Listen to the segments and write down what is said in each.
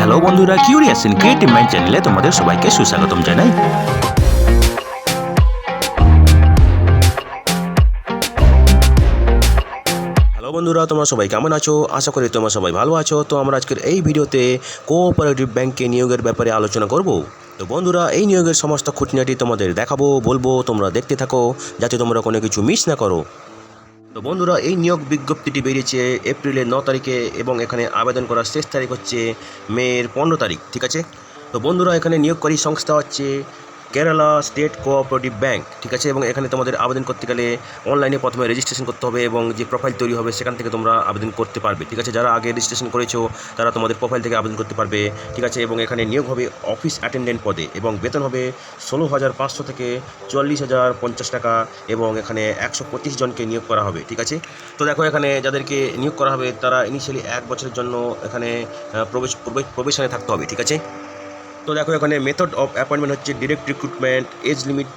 Hello বন্ধুরা, curious in creative mind চ্যানেলে তোমাদের সবাইকে সুস্বাগতম জানাই। হ্যালো বন্ধুরা, তোমরা সবাই কেমন আছো? আশা করি তোমরা সবাই ভালো আছো। তো আমরা আজকের এই ভিডিওতে কোঅপারেটিভ ব্যাংকে নিয়োগের ব্যাপারে আলোচনা করব। তো বন্ধুরা, এই নিয়োগের সমস্ত খুঁটিনাটি তোমাদের দেখাবো, বলবো, তোমরা দেখতে থাকো যাতে তোমরা কোনো কিছু মিস না করো। তো বন্ধুরা, এই নিয়োগ বিজ্ঞপ্তিটি বেরিয়েছে এপ্রিলের 9 তারিখে এবং এখানে আবেদন করার শেষ তারিখ হচ্ছে মের 15 তারিখ, ঠিক আছে। তো বন্ধুরা, এখানে নিয়োগকারী সংস্থা হচ্ছে কেরালা স্টেট কোঅপারেটিভ ব্যাংক, ঠিক আছে। এবং এখানে তোমাদের আবেদন করতে গেলে অনলাইনে প্রথমে রেজিস্ট্রেশন করতে হবে এবং যে প্রোফাইল তৈরি হবে সেখান থেকে তোমরা আবেদন করতে পারবে, ঠিক আছে। যারা আগে রেজিস্ট্রেশন করেছো তারা তোমাদের প্রোফাইল থেকে আবেদন করতে পারবে, ঠিক আছে। এবং এখানে নিয়োগ হবে অফিস অ্যাটেন্ডেন্ট পদে এবং বেতন হবে 16,500 থেকে 44,050 টাকা এবং এখানে 125 জনকে নিয়োগ করা হবে, ঠিক আছে। তো দেখো, এখানে যাদেরকে নিয়োগ করা হবে তারা ইনিশিয়ালি 1 বছরের জন্য এখানে প্রবেশনে থাকতে হবে, ঠিক আছে। তো দেখো, এখানে মেথড অফ অ্যাপয়েন্টমেন্ট হচ্ছে ডিরেক্ট রিক্রুটমেন্ট, এজ লিমিট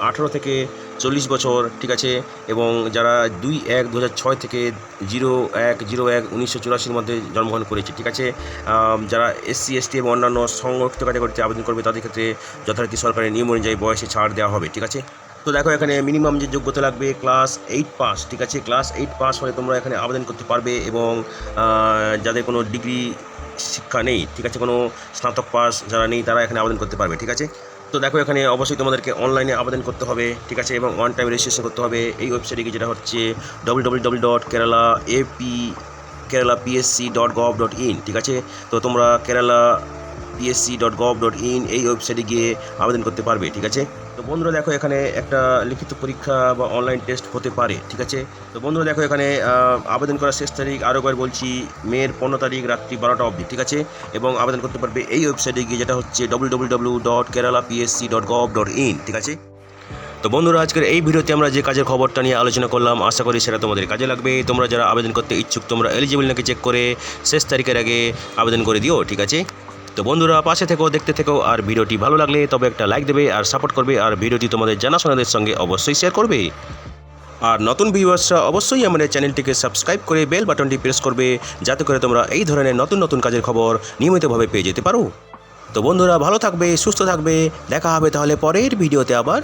18 থেকে 40 বছর, ঠিক আছে। এবং যারা 2/1/2006 থেকে 01/01/1984 মধ্যে জন্মগ্রহণ করেছে, ঠিক আছে। যারা SC ST এবং অন্যান্য সংরক্ষিত ক্যাটাগরিতে আবেদন করবে তাদের ক্ষেত্রে যথারীতি সরকারের নিয়ম অনুযায়ী বয়সে ছাড় দেওয়া হবে, ঠিক আছে। তো দেখো, এখানে মিনিমাম যে যোগ্যতা লাগবে ক্লাস 8 পাস, ঠিক আছে। ক্লাস 8 পাস হলে তোমরা এখানে আবেদন করতে পারবে এবং যাদের কোনো ডিগ্রি শিক্ষা নেই, ঠিক আছে, কোনো স্নাতক পাস যারা নেই তারা এখানে আবেদন করতে পারবে, ঠিক আছে। তো দেখো, এখানে অবশ্যই তোমাদেরকে অনলাইনে আবেদন করতে হবে, ঠিক আছে, এবং ওয়ান টাইম রেজিস্ট্রেশন করতে হবে এই ওয়েবসাইটে গিয়ে, যেটা হচ্ছে www.keralapsc.gov.in, ঠিক আছে। তো তোমরা keralapsc.gov.in এই ওয়েবসাইটে গিয়ে আবেদন করতে পারবে, ঠিক আছে। তো বন্ধুরা দেখো, এখানে একটা লিখিত পরীক্ষা বা অনলাইন টেস্ট হতে পারে, ঠিক আছে। তো বন্ধুরা দেখো, এখানে আবেদন করার শেষ তারিখ আরও একবার বলছি মের 15 তারিখ রাত্রি 12টা অবধি, ঠিক আছে। এবং আবেদন করতে পারবে এই ওয়েবসাইটে গিয়ে, যেটা হচ্ছে www.keralapsc.gov.in, ঠিক আছে। তো বন্ধুরা, আজকের এই ভিডিওতে আমরা যে কাজের খবরটা নিয়ে আলোচনা করলাম আশা করি সেটা তোমাদের কাজে লাগবে। তোমরা যারা আবেদন করতে ইচ্ছুক তোমরা এলিজিবল নাকি চেক করে শেষ তারিখের আগে আবেদন করে দিও, ঠিক আছে। তো বন্ধুরা, পাশে থেকো, দেখতে থেকো, আর ভিডিওটি ভালো লাগলে তবে একটা লাইক দেবে আর সাপোর্ট করবে, আর ভিডিওটি তোমাদের জানাশোনাদের সঙ্গে অবশ্যই শেয়ার করবে। আর নতুন ভিউয়ার্সরা অবশ্যই আমাদের চ্যানেলটিকে সাবস্ক্রাইব করে বেল বাটনটি প্রেস করবে, যাতে করে তোমরা এই ধরনের নতুন নতুন কাজের খবর নিয়মিতভাবে পেয়ে যেতে পারো। তো বন্ধুরা, ভালো থাকবে, সুস্থ থাকবে, দেখা হবে তাহলে পরের ভিডিওতে আবার।